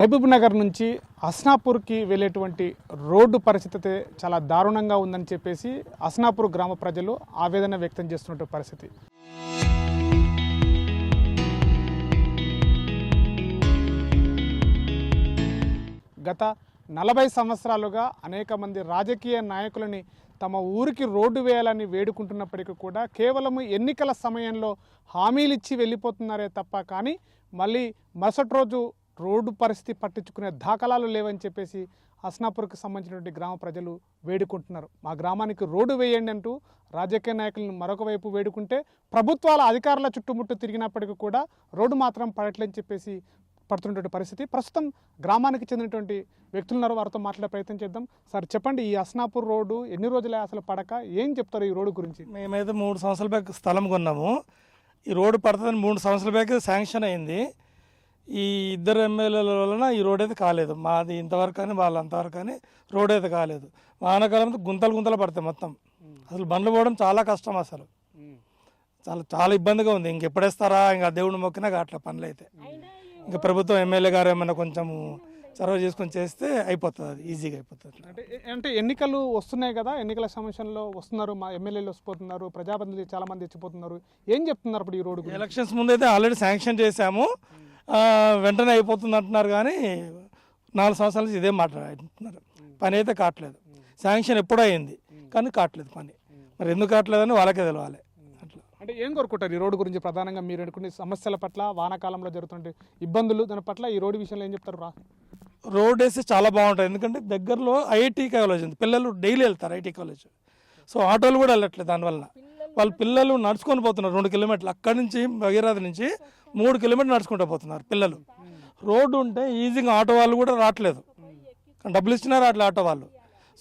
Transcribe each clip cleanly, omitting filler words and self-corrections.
మహబూబ్ నగర్ నుంచి హస్నాపూర్కి వెళ్ళేటువంటి రోడ్డు పరిస్థితి చాలా దారుణంగా ఉందని చెప్పేసి హస్నాపూర్ గ్రామ ప్రజలు ఆవేదన వ్యక్తం చేస్తున్న పరిస్థితి. గత 40 సంవత్సరాలుగా అనేక మంది రాజకీయ నాయకులని తమ ఊరికి రోడ్డు వేయాలని వేడుకుంటున్నప్పటికీ కూడా కేవలం ఎన్నికల సమయంలో హామీలు ఇచ్చి వెళ్ళిపోతున్నారే తప్ప కానీ మళ్ళీ మరుసటి రోజు రోడ్డు పరిస్థితి పట్టించుకునే దాఖలాలు లేవని చెప్పేసి హస్నాపూర్కి సంబంధించినటువంటి గ్రామ ప్రజలు వేడుకుంటున్నారు. మా గ్రామానికి రోడ్డు వేయండి అంటూ రాజకీయ నాయకులను మరొక వైపు వేడుకుంటే ప్రభుత్వాల అధికారుల చుట్టుముట్టు తిరిగినప్పటికీ కూడా రోడ్డు మాత్రం పడట్లేదని చెప్పేసి పడుతున్నటువంటి పరిస్థితి. ప్రస్తుతం గ్రామానికి చెందినటువంటి వ్యక్తులున్నారు, వారితో మాట్లాడే ప్రయత్నం చేద్దాం. సార్ చెప్పండి, ఈ హస్నాపూర్ రోడ్డు ఎన్ని రోజులే అసలు పడక, ఏం చెప్తారు ఈ రోడ్డు గురించి? మేమైతే 3 సంవత్సరాల బ్యాక్ స్థలం కొన్నాము. ఈ రోడ్డు పడుతుందని 3 సంవత్సరాల బ్యాక్ శాంక్షన్ అయింది. ఈ ఇద్దరు ఎమ్మెల్యేల వలన ఈ రోడ్ అయితే కాలేదు. మాది ఇంతవరకు కానీ వాళ్ళు అంతవరకు కానీ రోడ్ అయితే కాలేదు. వానాకాలంతో గుంతలు పడతాయి మొత్తం. అసలు బండ్లు పోవడం చాలా కష్టం, అసలు చాలా ఇబ్బందిగా ఉంది. ఇంకెప్పుడేస్తారా, ఇంకా దేవుడు మొక్కినా అట్లా పనులు అయితే. ఇంకా ప్రభుత్వం ఎమ్మెల్యే గారు ఏమైనా కొంచెం చొరవ చేసుకొని చేస్తే అయిపోతుంది, అది ఈజీగా అయిపోతుంది. అంటే ఎన్నికలు వస్తున్నాయి కదా, ఎన్నికల సమస్యల్లో వస్తున్నారు, మా ఎమ్మెల్యేలు వస్తున్నారు, ప్రజాప్రతినిధులు చాలా మంది వచ్చిపోతున్నారు. ఏం చెప్తున్నారు ఇప్పుడు ఈ రోడ్డు? ఎలక్షన్స్ ముందు అయితే ఆల్రెడీ శాంక్షన్ చేశాము, వెంటనే అయిపోతుంది అంటున్నారు. కానీ 4 సంవత్సరాల నుంచి ఇదే మాట్లాడుతున్నారు. పని అయితే కావట్లేదు. శాంక్షన్ ఎప్పుడో అయింది కానీ కావట్లేదు పని. మరి ఎందుకు కావట్లేదని వాళ్ళకే తెలవాలి. అట్లా అంటే ఏం కోరుకుంటారు ఈ రోడ్డు గురించి? ప్రధానంగా మీరు ఎన్నుకునే సమస్యల పట్ల, వానాకాలంలో జరుగుతుంటే ఇబ్బందులు, దాని పట్ల ఈ రోడ్డు విషయంలో ఏం చెప్తారు? రోడ్ వేస్తే చాలా బాగుంటుంది. ఎందుకంటే దగ్గరలో ఐఐటి కాలేజ్ ఉంది, పిల్లలు డైలీ వెళ్తారు ఐఐటి కాలేజ్. సో ఆటోలు కూడా వెళ్ళట్లేదు. దానివల్ల వాళ్ళ పిల్లలు నడుచుకొని పోతున్నారు 2 కిలోమీటర్లు. అక్కడి నుంచి భగీరథ నుంచి 3 కిలోమీటర్లు నడుచుకుంటూ పోతున్నారు పిల్లలు. రోడ్డు ఉంటే ఈజీగా ఆటో వాళ్ళు కూడా రావట్లేదు, డబ్బులు ఇచ్చినా రావట్లేదు ఆటో వాళ్ళు.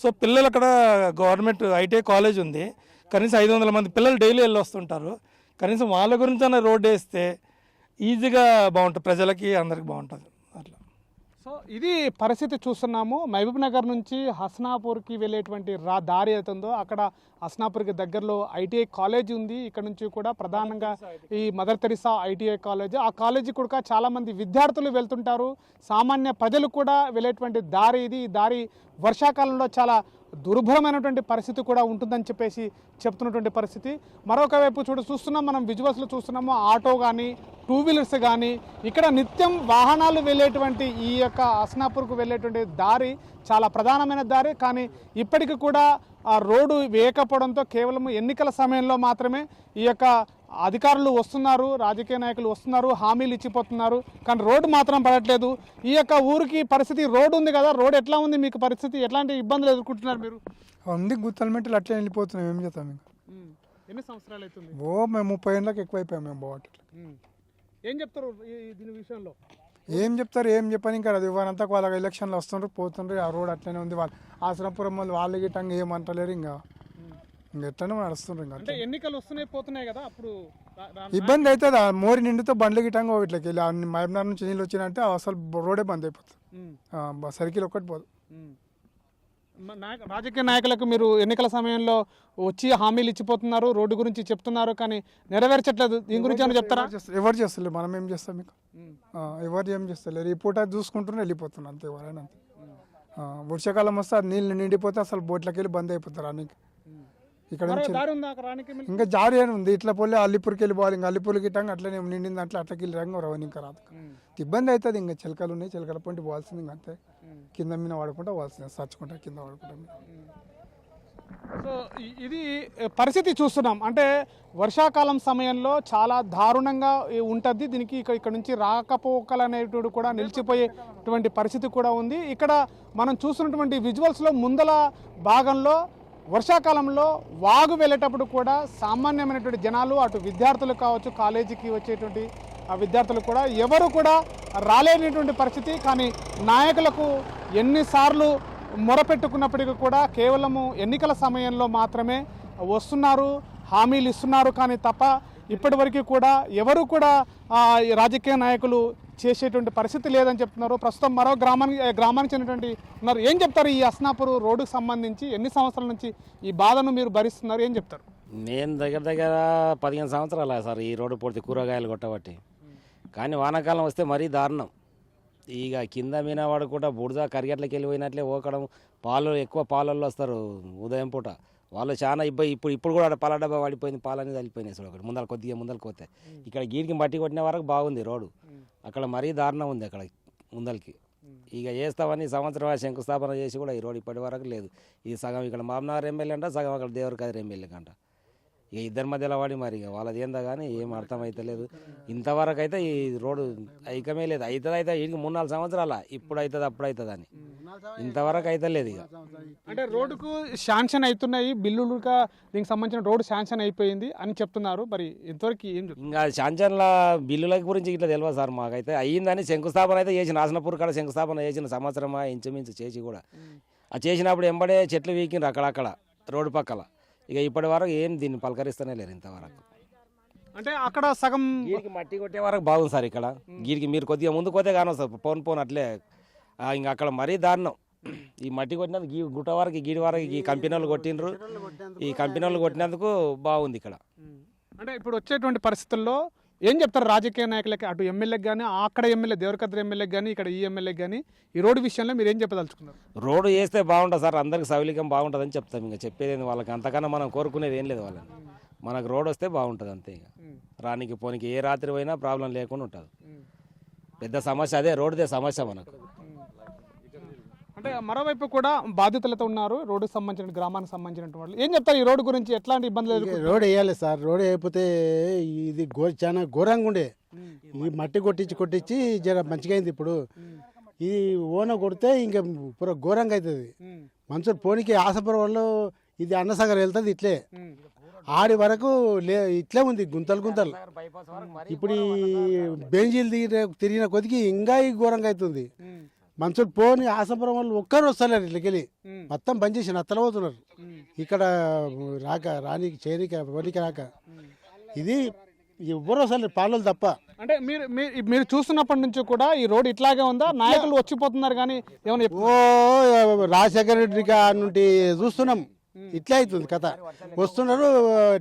సో పిల్లలు అక్కడ గవర్నమెంట్ ఐటీఐ కాలేజ్ ఉంది, కనీసం 500 మంది పిల్లలు డైలీ వెళ్ళి వస్తుంటారు. కనీసం వాళ్ళ గురించి అన్న రోడ్డు వేస్తే ఈజీగా బాగుంటుంది, ప్రజలకి అందరికి బాగుంటుంది. అట్లా సో ఇది పరిస్థితి చూస్తున్నాము. మహబూబ్ నగర్ నుంచి హస్నాపూర్కి వెళ్ళేటువంటి దారి అవుతుందో అక్కడ హస్నాపూర్కి దగ్గరలో ఐటీఐ కాలేజ్ ఉంది. ఇక్కడ నుంచి కూడా ప్రధానంగా ఈ మదర్ తెరిసా ఐటీఐ కాలేజ్, ఆ కాలేజీ కూడా చాలామంది విద్యార్థులు వెళ్తుంటారు, సామాన్య ప్రజలు కూడా వెళ్ళేటువంటి దారి ఇది. ఈ దారి వర్షాకాలంలో చాలా దుర్భరమైనటువంటి పరిస్థితి కూడా ఉంటుందని చెప్పేసి చెప్తున్నటువంటి పరిస్థితి. మరొక వైపు చూస్తున్నాం, మనం విజువల్స్లో చూస్తున్నాము, ఆటో కానీ 2 వీలర్స్ కానీ ఇక్కడ నిత్యం వాహనాలు వెళ్ళేటువంటి ఈ యొక్క హస్నాపూర్కు వెళ్ళేటువంటి దారి చాలా ప్రధానమైన దారి. కానీ ఇప్పటికీ కూడా ఆ రోడ్డు వేయకపోవడంతో కేవలం ఎన్నికల సమయంలో మాత్రమే ఈ యొక్క అధికారులు వస్తున్నారు, రాజకీయ నాయకులు వస్తున్నారు, హామీలు ఇచ్చిపోతున్నారు, కానీ రోడ్డు మాత్రం పడట్లేదు. ఈ యొక్క ఊరికి పరిస్థితి, రోడ్డు ఉంది కదా, రోడ్డు ఎట్లా ఉంది మీకు పరిస్థితి? ఎట్లాంటి ఇబ్బందులు ఎదుర్కొంటున్నారు మీరు? ఉంది, గుత్తల మెట్లు అట్లా వెళ్ళిపోతున్నాం. ఏం చేస్తాం ఇంకా? ఎన్ని సంవత్సరాలు అవుతుంది? మేము 30 ఏళ్ళకి ఎక్కువైపోయాం మేము బాగుంటుంది. ఏం చెప్తారు దీని విషయంలో? ఏం చెప్తారు, ఏం చెప్పని ఇంకా అది ఇవ్వనంతా వాళ్ళకి ఎలక్షన్లు వస్తుండ్రు పోతుండ్రు. ఆ రోడ్ అట్లనే ఉంది. వాళ్ళు ఆశ్రమపురం వాళ్ళు గిట్టంగా ఏమంటలేరు. ఇంకా ఎట్లనే నడుస్తుండ్రు. ఇంకా ఎన్నికలు వస్తున్నాయి పోతున్నాయి కదా, అప్పుడు ఇబ్బంది అవుతుంది. మోరి నిండుతో బండ్లు గిట్టంగా ఇట్లకి వెళ్ళి మహబూబ్నగర్ నుంచి నీళ్ళు వచ్చినంటే అసలు రోడే బంద్ అయిపోతుంది, సర్కిల్ ఒక్కటి పోదు. రాజకీయ నాయకులకు మీరు ఎన్నికల సమయంలో వచ్చి హామీలు ఇచ్చిపోతున్నారు, రోడ్డు గురించి చెప్తున్నారు, కానీ నెరవేర్చట్లేదు. దీని గురించి ఏమైనా చెప్తారా? ఎవరు చేస్తలేరు, మనం ఏం చేస్తాం మీకు? ఎవరు ఏం చేస్తలేరు. ఈ పూట చూసుకుంటూనే వెళ్ళిపోతున్నారు అంతే, ఎవరైనా అంతే. వర్షాకాలం వస్తే అది నీళ్ళు నిండిపోతే అసలు బోట్లకి వెళ్ళి బంద్ అయిపోతారు అన్ని. ఇక్కడ నుంచి ఇంకా జారీ అని ఉంది, ఇట్లా పోలే అల్లిపూర్కి వెళ్ళిపోవాలి. ఇంకా అల్లిపూర్కి ఇట్టంగా అట్లనే నిండింది, అట్లకి వెళ్ళి రంగం రావు ఇంకా రాదు. ఇబ్బంది అవుతుంది. ఇంకా చిలకలు ఉన్నాయి, చిలకల పొంటి పోవాల్సింది. ఇంకా అంతే, కింద మీద వాడుకుంటా పోవాల్సింది, సచ్చుకుంటా కింద వాడుకుంటాం. సో ఇది పరిస్థితి చూస్తున్నాం. అంటే వర్షాకాలం సమయంలో చాలా దారుణంగా ఉంటుంది. దీనికి ఇక్కడ నుంచి రాకపోకలు అనేటువంటి కూడా నిలిచిపోయేటువంటి పరిస్థితి కూడా ఉంది. ఇక్కడ మనం చూస్తున్నటువంటి విజువల్స్లో ముందల భాగంలో వర్షాకాలంలో వాగు వెళ్ళేటప్పుడు కూడా సామాన్యమైనటువంటి జనాలు, అటు విద్యార్థులు కావచ్చు, కాలేజీకి వచ్చేటువంటి ఆ విద్యార్థులు కూడా ఎవరు కూడా రాలేనటువంటి పరిస్థితి. కానీ నాయకులకు ఎన్నిసార్లు మొరపెట్టుకున్నప్పటికీ కూడా కేవలము ఎన్నికల సమయంలో మాత్రమే వస్తున్నారు, హామీలు ఇస్తున్నారు, కానీ తప్ప ఇప్పటివరకు కూడా ఎవరు కూడా రాజకీయ నాయకులు చేసేటువంటి పరిస్థితి లేదని చెప్తున్నారు. ప్రస్తుతం మరో గ్రామానికి చెందినటువంటి ఉన్నారు. ఏం చెప్తారు ఈ హస్నాపూర్ రోడ్డుకు సంబంధించి? ఎన్ని సంవత్సరాల నుంచి ఈ బాధను మీరు భరిస్తున్నారు, ఏం చెప్తారు? నేను దగ్గర 15 సంవత్సరాలు సార్ ఈ రోడ్డు పూర్తి కూరగాయలు కొట్టబట్టి. కానీ వానాకాలం వస్తే మరీ దారుణం. ఇక కింద మీద పడుకుంటా బురద కరిగట్లకి వెళ్ళిపోయినట్లే ఓకడం పాలు ఎక్కువ పాలల్లో వస్తారు ఉదయం పూట వాళ్ళు చాలా ఇబ్బంది. ఇప్పుడు కూడా పాల డబ్బా పడిపోయింది, పాలన్నీ తల్లిపోయినాయి. చూడ ఒకటి ముందర కొద్దిగా ముందరికి పోతే ఇక్కడ గీడికి మట్టి కొట్టిన వరకు బాగుంది రోడ్డు, అక్కడ మరీ దారుణం ఉంది అక్కడ ముందరికి. ఇక చేస్తామని సంవత్సరం శంకుస్థాపన చేసి కూడా ఈ రోడ్డు ఇప్పటి వరకు లేదు. ఇది సగం ఇక్కడ మామనగర్ ఎమ్మెల్యే అంట, సగం అక్కడ దేవరకద్రి ఎమ్మెల్యే కంట. ఇక ఇద్దరి మధ్యలో పడి మరి ఇక వాళ్ళది ఏందో కానీ ఏం అర్థమైతలేదు. ఇంతవరకు అయితే ఈ రోడ్డు ఐకమే లేదు. అవుతుంది వీడికి 3-4 సంవత్సరాల ఇప్పుడు అవుతుంది అప్పుడు అవుతుంది అని ఇంతవరకు అయితే లేదు. ఇక అంటే రోడ్డుకు శాంక్షన్ అవుతున్నాయి, బిల్లులుగా దీనికి సంబంధించిన రోడ్డు శాంక్షన్ అయిపోయింది అని చెప్తున్నారు. మరి ఇంతవరకు ఏం ఇంకా శాంక్షన్ల బిల్లుల గురించి ఇట్లా తెలియదు సార్ మాకైతే. అయ్యిందని శంకుస్థాపన అయితే చేసిన, ఆసనపూర్ కాడ శంకుస్థాపన చేసిన సంవత్సరమా ఇంచుమించు చేసి కూడా అది చేసినప్పుడు ఎంబడే చెట్లు వీకిండ్రు అక్కడక్కడ రోడ్డు పక్కల. ఇక ఇప్పటి వరకు ఏం దీన్ని పలకరిస్తూనే లేరు ఇంతవరకు. అంటే అక్కడ సగం గీడికి మట్టి కొట్టే వరకు బాగుంది సార్. ఇక్కడ గీడికి మీరు కొద్దిగా ముందుకు పోతే కానీ వస్తుంది పోను అట్లే. ఇంకా అక్కడ మరీ దారుణం. ఈ మట్టి కొట్టినందుకు ఈ గుట్ట వరకు గీడి వరకు ఈ కంపెనీ వాళ్ళు కొట్టిండ్రు. ఈ కంపెనీ వాళ్ళు కొట్టినందుకు బాగుంది ఇక్కడ. అంటే ఇప్పుడు వచ్చేటువంటి పరిస్థితుల్లో ఏం చెప్తారు రాజకీయ నాయకులకి, అటు ఎమ్మెల్యేకి కానీ అక్కడ ఎమ్మెల్యే దేవరకద్రి ఎమ్మెల్యేకి కానీ ఇక్కడ ఈ ఎమ్మెల్యేకి కానీ ఈ రోడ్డు విషయంలో మీరు ఏం చెప్పదలుచుకున్నారు? రోడ్డు వేస్తే బాగుంటుంది సార్, అందరికి సౌలికం బాగుంటుందని చెప్తాం. ఇంకా చెప్పేది వాళ్ళకి అంతకన్నా మనం కోరుకునేది ఏం లేదు వాళ్ళని. మనకు రోడ్ వస్తే బాగుంటుంది అంతే. ఇక రానికి పోనీకి ఏ రాత్రి పోయినా ప్రాబ్లం లేకుండా ఉంటుంది. పెద్ద సమస్య అదే, రోడ్డుదే సమస్య మనకు. అంటే మరోవైపు కూడా బాధితులతో ఉన్నారు రోడ్డుకు సంబంధించిన గ్రామానికి సంబంధించిన వాళ్ళు. ఏం చెప్తారు ఈ రోడ్డు గురించి, ఎట్లాంటి ఇబ్బందులు ఎదుర్కొంటున్నారు? రోడ్ వేయాలి సార్. రోడ్ వేయకపోతే ఇది చాలా ఘోరంగా ఉండే. ఈ మట్టి కొట్టించి జర మంచిగా అయింది. ఇప్పుడు ఇది ఓన కొడితే ఇంకా పూర ఘోరంగా అవుతుంది. మనుషులు పోనీకి ఆశపురం వాళ్ళు ఇది అన్నసాగర్ వెళ్తుంది ఇట్లే ఆడి వరకు ఇట్లే ఉంది గుంతలు. ఇప్పుడు ఈ బెంజీలు తిరిగిన కొద్దికి ఇంకా ఈ ఘోరంగా అవుతుంది. మనుషులు పోని ఆశపురం వాళ్ళు ఒక్కరు వస్తలేరు ఇట్లకెళ్ళి, మొత్తం బంద్ చేసి నత్తలపోతున్నారు. ఇక్కడ రానికి చేరికి పోనీకి రాక ఇది ఎవ్వరు వస్తలేరు పాలలు తప్ప. అంటే మీరు చూస్తున్నప్పటి నుంచి కూడా ఈ రోడ్ ఇట్లాగే ఉందా? నాయకులు వచ్చిపోతున్నారు కానీ ఏమైనా రాజశేఖర రెడ్డి నుండి చూస్తున్నాం ఇట్లే అవుతుంది కథ. వస్తున్నారు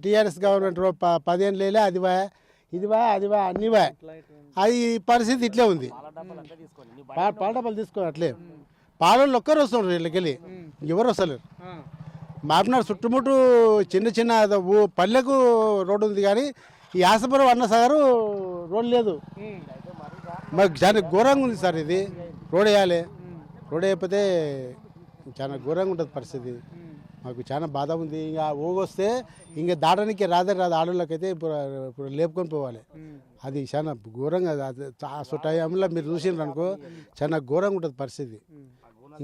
టీఆర్ఎస్ గవర్నమెంట్ 10 ఏళ్ళు లేలే, ఇదివా అన్నివా, అది పరిస్థితి ఇట్లే ఉంది. పాల డబ్బాలు తీసుకోండి అట్లే. పాలలు ఒక్కరు వస్తున్నారు వీళ్ళకెళ్ళి, ఎవరు వస్తలేరు. మాపినాడు చుట్టుముట్టు చిన్న పల్లెకు రోడ్డు ఉంది కానీ ఈ ఆసపురం అన్నసాగరు రోడ్ లేదు. మాకు చాలా ఘోరంగా ఉంది సార్. ఇది రోడ్ వేయాలి. రోడ్ వేయకపోతే చాలా ఘోరంగా ఉంటుంది పరిస్థితి. మాకు చాలా బాధ ఉంది. ఇంకా ఊగొస్తే ఇంకా దాటానికి రాదు ఆడోళ్ళకైతే ఇప్పుడు లేపుకొని పోవాలి. అది చాలా ఘోరంగా, ఆ టైంలో మీరు చూసిండ్రు అనుకో చాలా ఘోరంగా ఉంటుంది పరిస్థితి.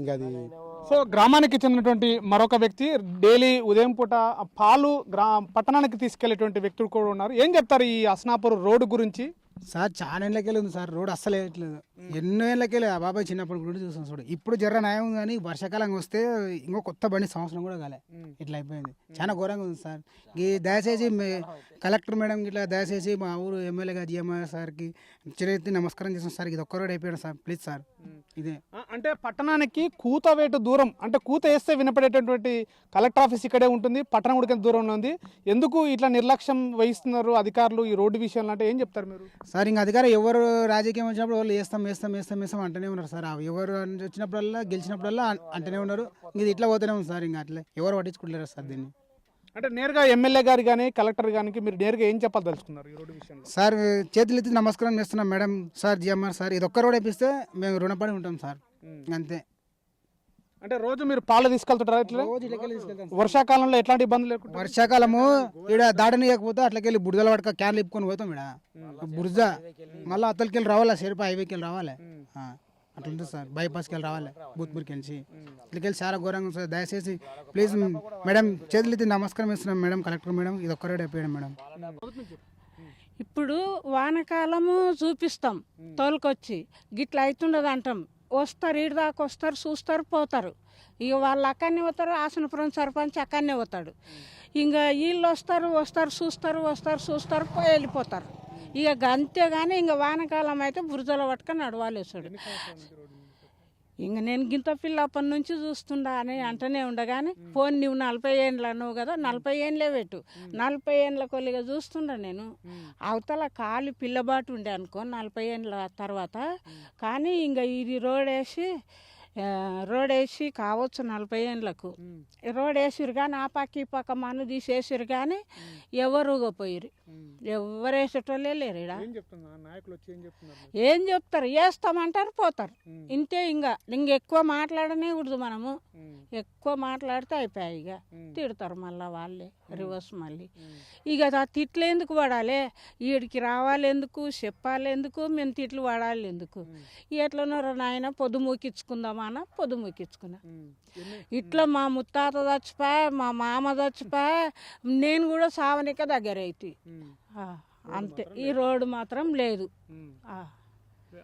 ఇంకా అది సో గ్రామానికి చెందినటువంటి మరొక వ్యక్తి డైలీ ఉదయం పూట పాలు పట్టణానికి తీసుకెళ్లేటువంటి వ్యక్తులు కూడా ఉన్నారు. ఏం చెప్తారు ఈ హస్నాపూర్ రోడ్డు గురించి? సార్ చాలా ఏళ్ళకెళ్ళి ఉంది సార్ రోడ్, అస్సలు వేయట్లేదు. ఎన్నో ఏళ్ళకెళ్ళి ఆ బాబాయ్ చిన్నప్పుడు కూడా చూసాం చూడు. ఇప్పుడు జర్ర న్యాయం ఉంది కానీ వర్షాకాలం వస్తే ఇంకో కొత్త బండి సంవత్సరం కూడా కాలే, ఇట్లా అయిపోయింది. చాలా ఘోరంగా ఉంది సార్. ఈ దయచేసి కలెక్టర్ మేడం ఇట్లా దయచేసి మా ఊరు ఎమ్మెల్యేగా జిఎంఆర్ సార్కి చిరెత్తి నమస్కారం చేస్తాం సార్. ఇది ఒక్క రోడ్ అయిపోయాడు సార్, ప్లీజ్ సార్. ఇదే అంటే పట్టణానికి కూతవేటు దూరం, అంటే కూత వేస్తే వినపడేటటువంటి కలెక్టర్ ఆఫీస్ ఇక్కడే ఉంటుంది, పట్టణం ఉడికిన దూరంలో ఉంది. ఎందుకు ఇట్లా నిర్లక్ష్యం వహిస్తున్నారు అధికారులు ఈ రోడ్డు విషయంలో అంటే ఏం చెప్తారు మీరు? సార్ ఇంకా అధికారం ఎవరు రాజకీయం వచ్చినప్పుడు వాళ్ళు వేస్తాం అంటూనే ఉన్నారు సార్. ఎవరు వచ్చినప్పుడల్లా గెలిచినప్పుడల్లా అంటూనే ఉన్నారు. ఇది ఇట్లా పోతూనే ఉంది సార్. ఇంకా అట్లే ఎవరు పట్టించుకుంటారు సార్ దీన్ని. అంటే నేరుగా ఎమ్మెల్యే గారు కానీ కలెక్టర్ గారికి మీరు నేరుగా ఏం చెప్పదలుచుకున్నారు ఈ రోడ్డు విషయంలో? సార్ చేతులు ఎత్తి నమస్కారం చేస్తున్నాం మేడం సార్, జిఎంఆర్ సార్. ఇది ఒక్క రోడ్ వేపిస్తే మేము రుణపడి ఉంటాం సార్, అంతే. అంటే రోజు మీరు పాలు తీసుకెళ్తుంటారా ఇట్లా? రోజు ఇట్లకెళ్ళి తీసుకెళ్తాం. వర్షాకాలంలో ఎట్లాంటి ఇబ్బందులు లేకుండా? వర్షాకాలము ఇక్కడ దాటనీయకపోతే అట్లకెళ్ళి బురదల పడక క్యాన్లు ఇప్పుకొని పోతాం ఇక్కడ బురద. మళ్ళీ అతలకెళ్ళి రావాలి, షేర్పా హైవేకి వెళ్ళి రావాలి, అట్లా ఉంటుంది సార్. బైపాస్కి వెళ్ళి రావాలి బూత్పూర్కి వెళ్ళి. ఇట్లకెళ్ళి చాలా ఘోరంగా సార్. దయచేసి ప్లీజ్ మేడం చేతులు ఎత్తి నమస్కారం ఇస్తున్నాం మేడం కలెక్టర్ మేడం. ఇది ఒక్క రోడ్ అయిపోయాడు మేడం. ఇప్పుడు వానకాలము చూపిస్తాం తోలుకొచ్చి గిట్ల అవుతుండదు అంటాం. వస్తారు ఈడు దాకా వస్తారు, చూస్తారు, పోతారు. ఇక వాళ్ళు అక్కడనే పోతారు. ఆసనపురం సర్పంచ్ అక్కడనే పోతాడు. ఇంకా వీళ్ళు వస్తారు చూస్తారు పోయి వెళ్ళిపోతారు. ఇక అంతేగాని ఇంకా వానకాలం అయితే బురదలో పట్టుకొని నడవాలి వస్తాడు. ఇంక నేను గింత పిల్ల అప్పటి నుంచి చూస్తుండా అని అంటనే ఉండగానే ఫోన్ నువ్వు 40 ఏండ్లు అన్నావు కదా 40 ఏండ్లే పెట్టు 40 ఏండ్ల కొద్దిగా చూస్తుండా నేను. అవతల కాలు పిల్లబాటు ఉండే అనుకో 40 ఏండ్ల తర్వాత. కానీ ఇంక ఇది రోడ్ వేసి కావచ్చు 40 ఏండ్లకు రోడ్ వేసిరు కానీ ఆ పక్క ఈ పక్క మన్ను తీసేసిరు కానీ ఎవరు పోయిరు, ఎవరు వేసేటోళ్ళే లేరు ఇక్కడ. ఏం చెప్తారు, వేస్తామంటారు పోతారు ఇంతే. ఇంకెక్కువ మాట్లాడనే కూడదు మనము, ఎక్కువ మాట్లాడితే అయిపోయాయి. ఇక తిడతారు మళ్ళీ వాళ్ళే రివర్స్ మళ్ళీ. ఇక ఆ తిట్లు ఎందుకు పడాలి, వీడికి రావాలి ఎందుకు, చెప్పాలి ఎందుకు, మేము తిట్లు పడాలి ఎందుకు. ఎట్లన్నారో నాయన పొద్దు మూకించుకుందామా అన్న పొద్దు మూకించుకున్నా. ఇట్లా మా ముత్తాత చచ్చిపోయా, మా మామ చచ్చిపోయా, నేను కూడా సావనిక దగ్గర అయితే అంతే. ఈ రోడ్డు మాత్రం లేదు.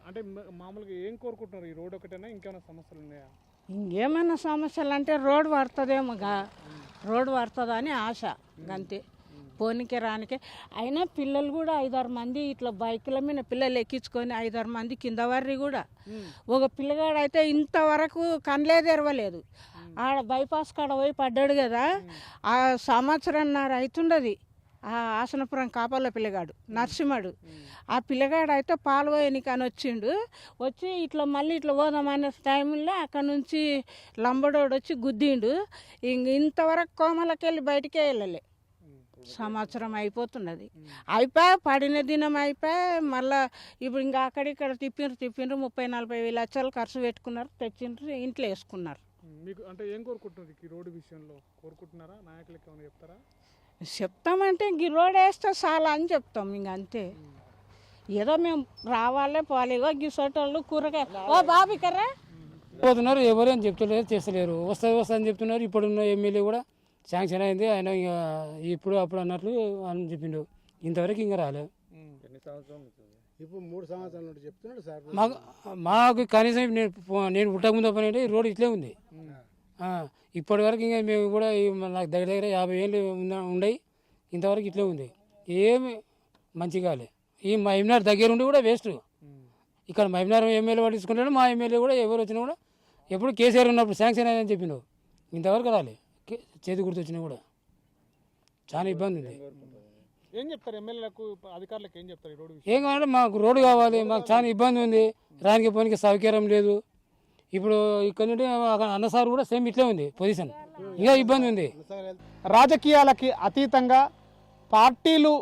అంటే మామూలుగా ఏం కోరుకుంటున్నారు, ఈ రోడ్ ఒకటేనా ఇంకేమైనా సమస్యలు ఉన్నాయా? ఇంకేమైనా సమస్యలు అంటే రోడ్డు పడుతుందేమోగా, రోడ్డు పడుతుందని ఆశ అంతే. పోనీకే రానికే అయినా పిల్లలు కూడా 5-6 మంది ఇట్లా బైకుల మీద పిల్లలు ఎక్కించుకొని 5-6 మంది కింద వర్రి కూడా. ఒక పిల్లగాడైతే ఇంతవరకు కళ్ళే తెరవలేదు. ఆడ బైపాస్ కాడ పోయి పడ్డాడు కదా, ఆ సంవత్సరంన్నర అవుతుండదు. ఆ ఆసనపురం కాపల్ల పిల్లగాడు నరసింహడు, ఆ పిల్లగాడు అయితే పాలు పోయనికి అని వచ్చిండు. వచ్చి ఇట్లా మళ్ళీ ఇట్లా పోదామనే టైంలో అక్కడ నుంచి లంబడోడు వచ్చి గుద్దిండు. ఇంతవరకు కోమలకి వెళ్ళి బయటికే వెళ్ళలే. సంవత్సరం అయిపోతున్నది. అయిపోయా పడిన దినం అయిపోయా. మళ్ళీ ఇప్పుడు ఇంకా అక్కడిక్కడ తిప్పిండ్రు 30-40 లక్షలు ఖర్చు పెట్టుకున్నారు, తెచ్చిండ్రు, ఇంట్లో వేసుకున్నారు. మీకు అంటే ఏం కోరుకుంటున్నారు ఈ రోడ్డు విషయంలో? కోరుకుంటున్నారా నాయకులకి ఏమైనా చెప్తారా? చెప్తామంటే ఇంక రోడ్ వేస్తే చాలా అని చెప్తాం. ఇంక అంతే. ఏదో మేము రావాలే పోవాలి. గిసోటోళ్ళు కూరగాయ ఓ బాబు ఇక్కరా పోతున్నారు, ఎవరు అని చెప్తలేరు, చేస్తలేరు. వస్తా అని చెప్తున్నారు. ఇప్పుడున్న ఎమ్మెల్యే కూడా శాంక్షన్ అయింది, ఆయన ఇంకా ఇప్పుడు అప్పుడు అన్నట్లు అని చెప్పిండు. ఇంతవరకు ఇంకా రాలేదు. ఇప్పుడు 3 సంవత్సరాల నుండి చెప్తున్నాడు సార్. మాకు కనీసం నేను పుట్టక ముందు పని అంటే రోడ్ ఇట్లే ఉంది. ఇప్పటి వరకు ఇంకా మేము కూడా నాకు దగ్గర 50 ఏళ్ళు ఉండయి, ఇంతవరకు ఇట్లే ఉంది. ఏమి మంచి కాలే. ఈ మహిమనార్ దగ్గర ఉండి కూడా వేస్ట్. ఇక్కడ మహిమనార్ ఎమ్మెల్యే పట్టించుకుంటాడు, మా ఎమ్మెల్యే కూడా ఎవరు వచ్చినా కూడా ఎప్పుడు కేసీఆర్ ఉన్నప్పుడు శాంక్షన్ అయ్యని చెప్పిండు, ఇంతవరకు రాలే. చేతి గుర్తు వచ్చినా కూడా చాలా ఇబ్బంది ఉంది. ఏం చెప్తారు ఎమ్మెల్యేలకు అధికారులకు, ఏం చెప్తారు ఈ రోడ్డు విషయం? ఏం కావాలంటే మాకు రోడ్డు కావాలి, మాకు చాలా ఇబ్బంది ఉంది, రానికి పోనీకి సౌకర్యం లేదు. ఇప్పుడు ఇక్కడ నుండి అన్నసార్ కూడా సేమ్ ఇట్లే ఉంది పొజిషన్, ఇంకా ఇబ్బంది ఉంది. రాజకీయాలకి అతీతంగా పార్టీలు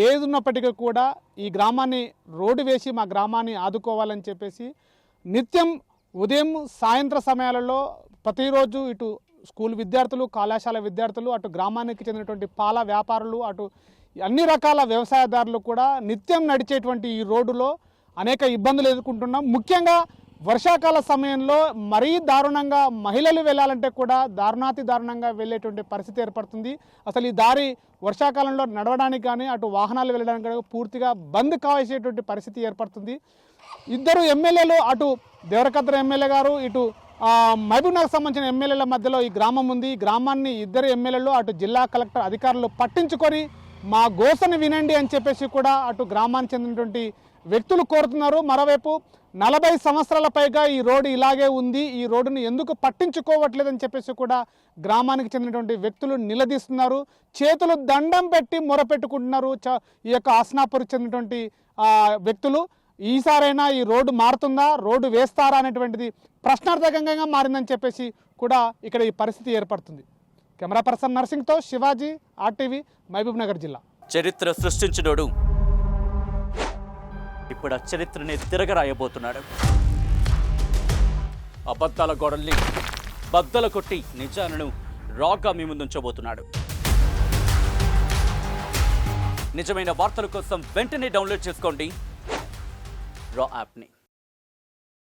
ఏది ఉన్నప్పటికీ కూడా ఈ గ్రామాన్ని రోడ్డు వేసి మా గ్రామాన్ని ఆదుకోవాలని చెప్పేసి నిత్యం ఉదయం సాయంత్ర సమయాలలో ప్రతిరోజు ఇటు స్కూల్ విద్యార్థులు, కళాశాల విద్యార్థులు, అటు గ్రామానికి చెందినటువంటి పాల వ్యాపారులు, అటు అన్ని రకాల వ్యవసాయదారులు కూడా నిత్యం నడిచేటువంటి ఈ రోడ్డులో అనేక ఇబ్బందులు ఎదుర్కొంటున్నాం. ముఖ్యంగా వర్షాకాల సమయంలో మరీ దారుణంగా మహిళలు వెళ్ళాలంటే కూడా దారుణాతి దారుణంగా వెళ్ళేటువంటి పరిస్థితి ఏర్పడుతుంది. అసలు ఈ దారి వర్షాకాలంలో నడవడానికి కానీ అటు వాహనాలు వెళ్ళడానికి కానీ పూర్తిగా బంద్ కావేసేటువంటి పరిస్థితి ఏర్పడుతుంది. ఇద్దరు ఎమ్మెల్యేలు, అటు దేవరకద్ర ఎమ్మెల్యే గారు, ఇటు మహబూబ్నగర్ సంబంధించిన ఎమ్మెల్యేల మధ్యలో ఈ గ్రామం ఉంది. ఈ గ్రామాన్ని ఇద్దరు ఎమ్మెల్యేలు, అటు జిల్లా కలెక్టర్ అధికారులు పట్టించుకొని మా గోసను వినండి అని చెప్పేసి కూడా అటు గ్రామానికి చెందినటువంటి వ్యక్తులు కోరుతున్నారు. మరోవైపు 40 సంవత్సరాల పైగా ఈ రోడ్డు ఇలాగే ఉంది, ఈ రోడ్డును ఎందుకు పట్టించుకోవట్లేదని చెప్పేసి కూడా గ్రామానికి చెందినటువంటి వ్యక్తులు నిలదీస్తున్నారు. చేతులు దండం పెట్టి మొరపెట్టుకుంటున్నారు ఈ యొక్క హస్నాపూర్కి చెందినటువంటి వ్యక్తులు. ఈసారైనా ఈ రోడ్డు మారుతుందా, రోడ్డు వేస్తారా అనేటువంటిది ప్రశ్నార్థకంగా మారిందని చెప్పేసి కూడా ఇక్కడ ఈ పరిస్థితి ఏర్పడుతుంది. కెమెరా పర్సన్ నర్సింగ్తో శివాజీ, RTV, మహబూబ్నగర్ జిల్లా. చరిత్ర సృష్టించినోడు ఇప్పుడు ఆ చరిత్రని తిరగరాయబోతున్నాడు. అబద్ధాల గోడల్ని బద్దలు కొట్టి నిజాలను రాగా మీ ముందుంచబోతున్నాడు. నిజమైన వార్తల కోసం వెంటనే డౌన్లోడ్ చేసుకోండి రా యాప్ని.